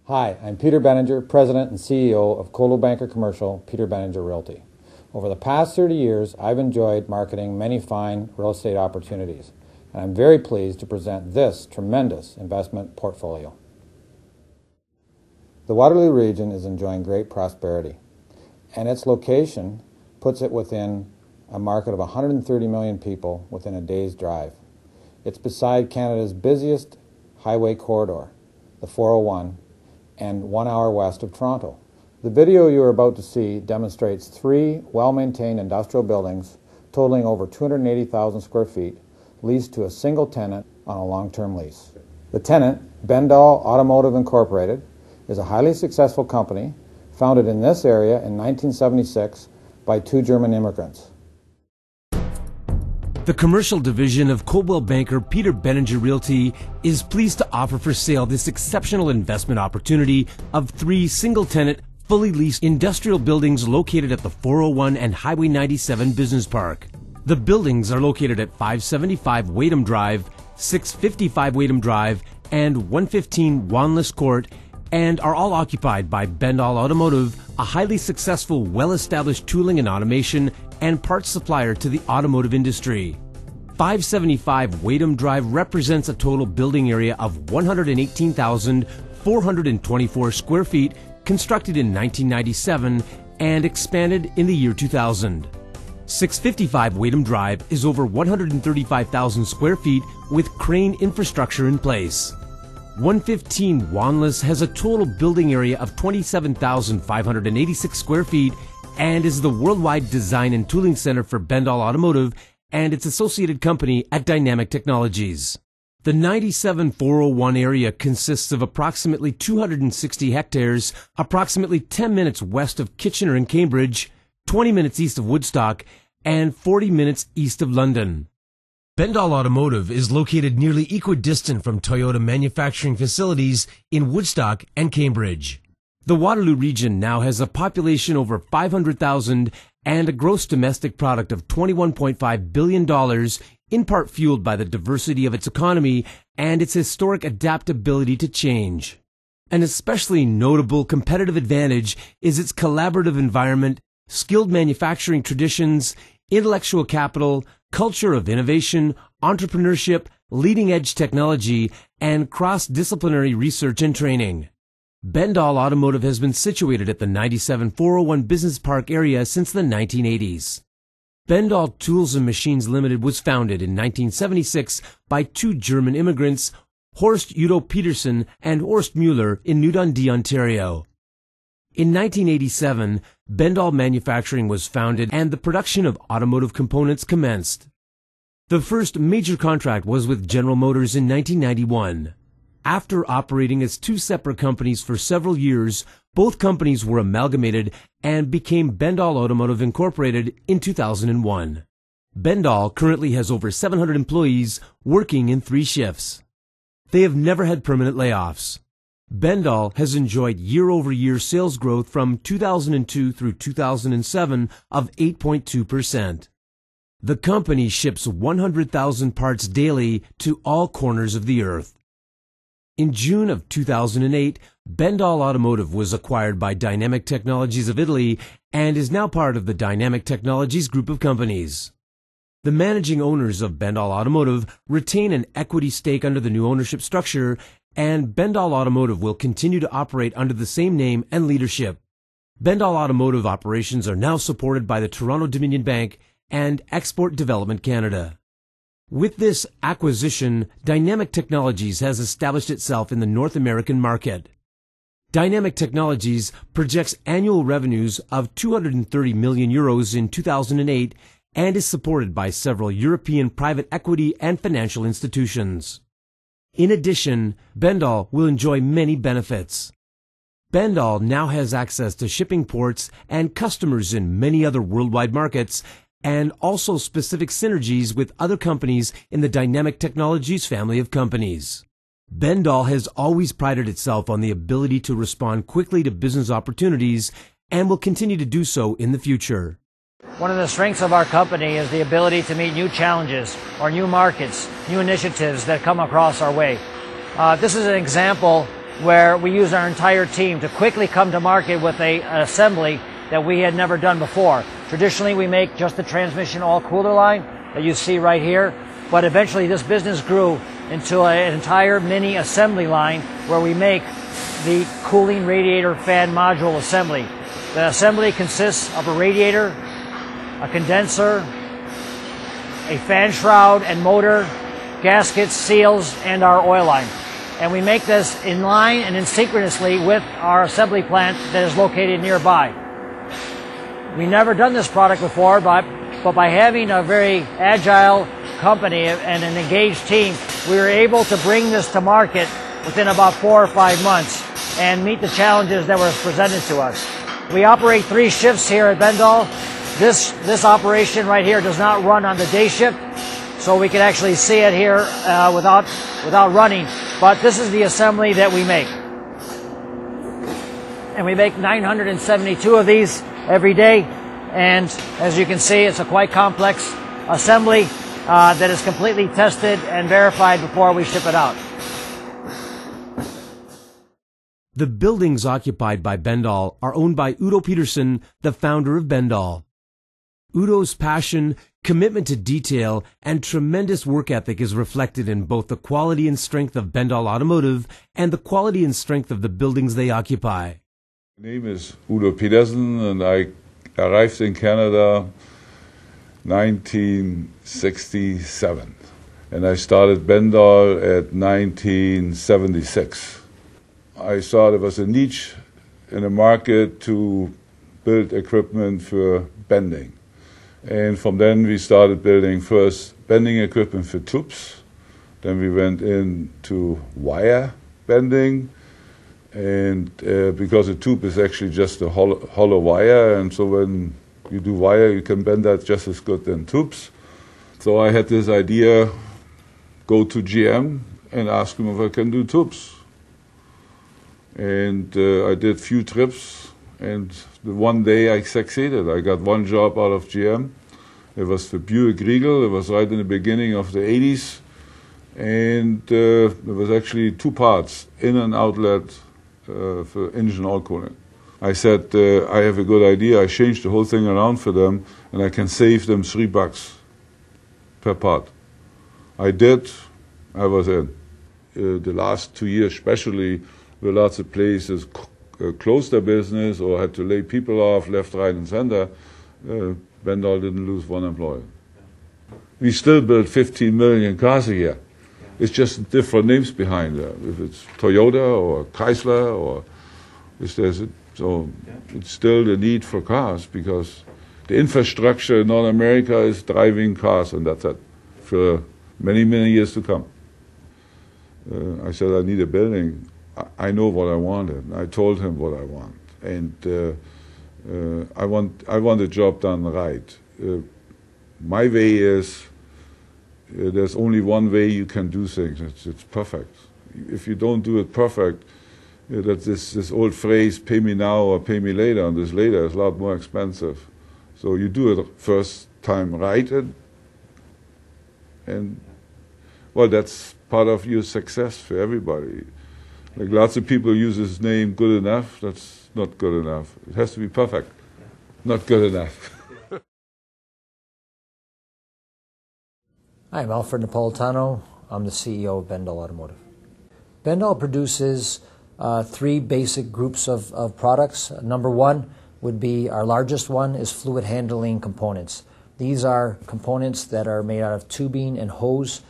Hi, I'm Peter Benninger, President and CEO of Coldwell Banker Commercial, Peter Benninger Realty. Over the past 30 years, I've enjoyed marketing many fine real estate opportunities, and I'm very pleased to present this tremendous investment portfolio. The Waterloo region is enjoying great prosperity, and its location puts it within a market of 130 million people within a day's drive. It's beside Canada's busiest highway corridor, the 401, and 1 hour west of Toronto. The video you are about to see demonstrates 3 well-maintained industrial buildings totaling over 280,000 square feet leased to a single tenant on a long-term lease. The tenant, Bendall Automotive Incorporated, is a highly successful company founded in this area in 1976 by 2 German immigrants. The commercial division of Coldwell Banker Peter Benninger Realty is pleased to offer for sale this exceptional investment opportunity of 3 single-tenant, fully leased industrial buildings located at the 401 and Highway 97 Business Park. The buildings are located at 575 Waydom Drive, 655 Waydom Drive, and 115 Wanless Court, and are all occupied by Bendall Automotive, a highly successful, well-established tooling and automation and parts supplier to the automotive industry. 575 Waydom Drive represents a total building area of 118,424 square feet, constructed in 1997 and expanded in the year 2000. 655 Waydom Drive is over 135,000 square feet with crane infrastructure in place. 115 Wanless has a total building area of 27,586 square feet and is the worldwide design and tooling center for Bendall Automotive and its associated company at Dynamic Technologies. The 97 401 area consists of approximately 260 hectares, approximately 10 minutes west of Kitchener and Cambridge, 20 minutes east of Woodstock, and 40 minutes east of London. Bendall Automotive is located nearly equidistant from Toyota manufacturing facilities in Woodstock and Cambridge. The Waterloo region now has a population over 500,000 and a gross domestic product of $21.5 billion, in part fueled by the diversity of its economy and its historic adaptability to change. An especially notable competitive advantage is its collaborative environment, skilled manufacturing traditions, intellectual capital, culture of innovation, entrepreneurship, leading-edge technology, and cross-disciplinary research and training. Bendall Automotive has been situated at the 97 401 Business Park area since the 1980s. Bendall Tools and Machines Limited was founded in 1976 by 2 German immigrants, Horst Udo Peterson and Horst Mueller, in New Dundee, Ontario. In 1987, Bendall Manufacturing was founded and the production of automotive components commenced. The first major contract was with General Motors in 1991. After operating as 2 separate companies for several years, both companies were amalgamated and became Bendall Automotive Incorporated in 2001. Bendall currently has over 700 employees working in 3 shifts. They have never had permanent layoffs. Bendall has enjoyed year-over-year sales growth from 2002 through 2007 of 8.2%. The company ships 100,000 parts daily to all corners of the earth. In June of 2008, Bendall Automotive was acquired by Dynamic Technologies of Italy and is now part of the Dynamic Technologies group of companies. The managing owners of Bendall Automotive retain an equity stake under the new ownership structure, and Bendall Automotive will continue to operate under the same name and leadership. Bendall Automotive operations are now supported by the Toronto Dominion Bank and Export Development Canada. With this acquisition, Dynamic Technologies has established itself in the North American market. Dynamic Technologies projects annual revenues of €230 million in 2008 and is supported by several European private equity and financial institutions. In addition, Bendall will enjoy many benefits. Bendall now has access to shipping ports and customers in many other worldwide markets, and also specific synergies with other companies in the Dynamic Technologies family of companies. Bendall has always prided itself on the ability to respond quickly to business opportunities and will continue to do so in the future. One of the strengths of our company is the ability to meet new challenges or new markets, new initiatives that come across our way. This is an example where we use our entire team to quickly come to market with an assembly that we had never done before. Traditionally, we make just the transmission oil cooler line that you see right here, but eventually this business grew into an entire mini assembly line where we make the cooling radiator fan module assembly. The assembly consists of a radiator, a condenser, a fan shroud and motor, gaskets, seals, and our oil line. And we make this in line and in synchronously with our assembly plant that is located nearby. We never done this product before, but by having a very agile company and an engaged team, we were able to bring this to market within about 4 or 5 months and meet the challenges that were presented to us. We operate 3 shifts here at Bendall. This operation right here does not run on the day shift, so we can actually see it here without running. But this is the assembly that we make. And we make 972 of these every day. And as you can see, it's a quite complex assembly that is completely tested and verified before we ship it out. The buildings occupied by Bendall are owned by Udo Peterson, the founder of Bendall. Udo's passion, commitment to detail, and tremendous work ethic is reflected in both the quality and strength of Bendall Automotive and the quality and strength of the buildings they occupy. My name is Udo Peterson, and I arrived in Canada 1967. And I started Bendall at 1976. I saw there was a niche in the market to build equipment for bending. And from then we started building first bending equipment for tubes. Then we went into wire bending. And because a tube is actually just a hollow wire, and so when you do wire, you can bend that just as good than tubes. So I had this idea, go to GM and ask them if I can do tubes. And I did few trips, and the one day I succeeded. I got one job out of GM. It was for Buick Regal. It was right in the beginning of the 80s. And there was actually 2 parts, in and outlet for engine oil cooling. I said, I have a good idea. I changed the whole thing around for them, and I can save them $3 per part. I did. I was in. The last 2 years especially, where lots of places closed their business or had to lay people off left, right, and center, Bendall didn't lose one employee. We still build 15 million cars a year. It's just different names behind it. If it's Toyota or Chrysler or it's still the need for cars because the infrastructure in North America is driving cars, and that's it for many, many years to come. I said I need a building. I know what I wanted. I told him what I want, and I want the job done right. My way is there's only one way you can do things. It's perfect. If you don't do it perfect, that this old phrase "pay me now or pay me later," and this later is a lot more expensive. So you do it first time right, and well, that's part of your success for everybody. Like lots of people use this name "good enough." That's not good enough. It has to be perfect, not good enough. Hi, I'm Alfred Napolitano. I'm the CEO of Bendall Automotive. Bendall produces 3 basic groups of products. Number 1 would be, our largest one is fluid handling components. These are components that are made out of tubing and hose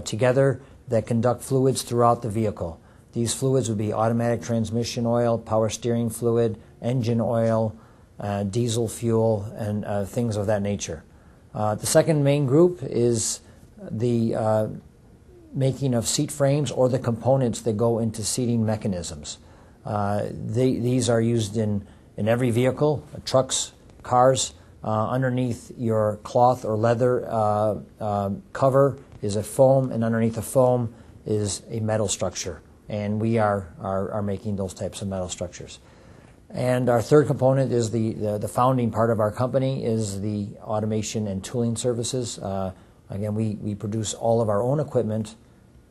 together that conduct fluids throughout the vehicle. These fluids would be automatic transmission oil, power steering fluid, engine oil, diesel fuel, and things of that nature. The second main group is the making of seat frames or the components that go into seating mechanisms. These are used in every vehicle, trucks, cars. Underneath your cloth or leather cover is a foam, and underneath the foam is a metal structure. And we are making those types of metal structures. And our third component is the founding part of our company is the automation and tooling services. Again, we produce all of our own equipment,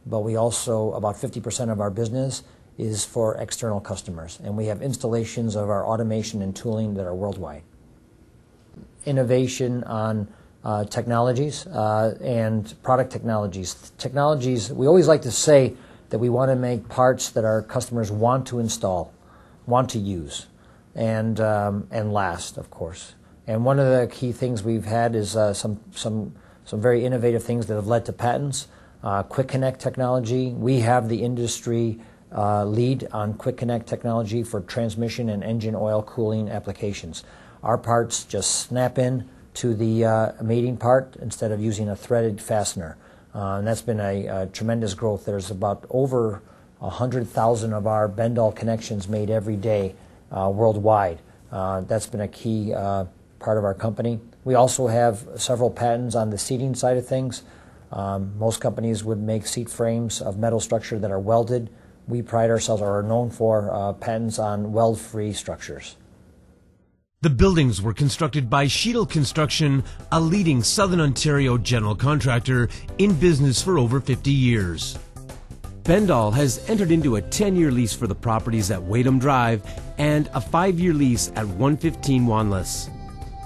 but we also, about 50% of our business is for external customers, and we have installations of our automation and tooling that are worldwide. Innovation on technologies and product technologies. Technologies, we always like to say that we want to make parts that our customers want to install, want to use, and last, of course. And one of the key things we've had is some very innovative things that have led to patents. Quick Connect technology. We have the industry lead on Quick Connect technology for transmission and engine oil cooling applications. Our parts just snap in to the mating part instead of using a threaded fastener. And that's been a tremendous growth. There's about over 100,000 of our bend-all connections made every day worldwide. That's been a key part of our company. We also have several patents on the seating side of things. Most companies would make seat frames of metal structure that are welded. We pride ourselves, or are known for, patents on weld-free structures. The buildings were constructed by Sheetal Construction, a leading Southern Ontario general contractor in business for over 50 years. Bendall has entered into a 10-year lease for the properties at Waydom Drive and a 5-year lease at 115 Wanless.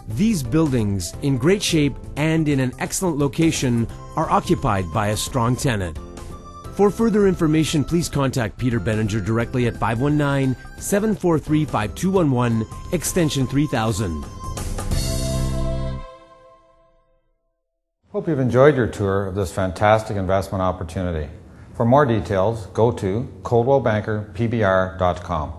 These buildings, in great shape and in an excellent location, are occupied by a strong tenant. For further information, please contact Peter Benninger directly at 519-743-5211, extension 3000. Hope you've enjoyed your tour of this fantastic investment opportunity. For more details, go to coldwellbankerpbr.com.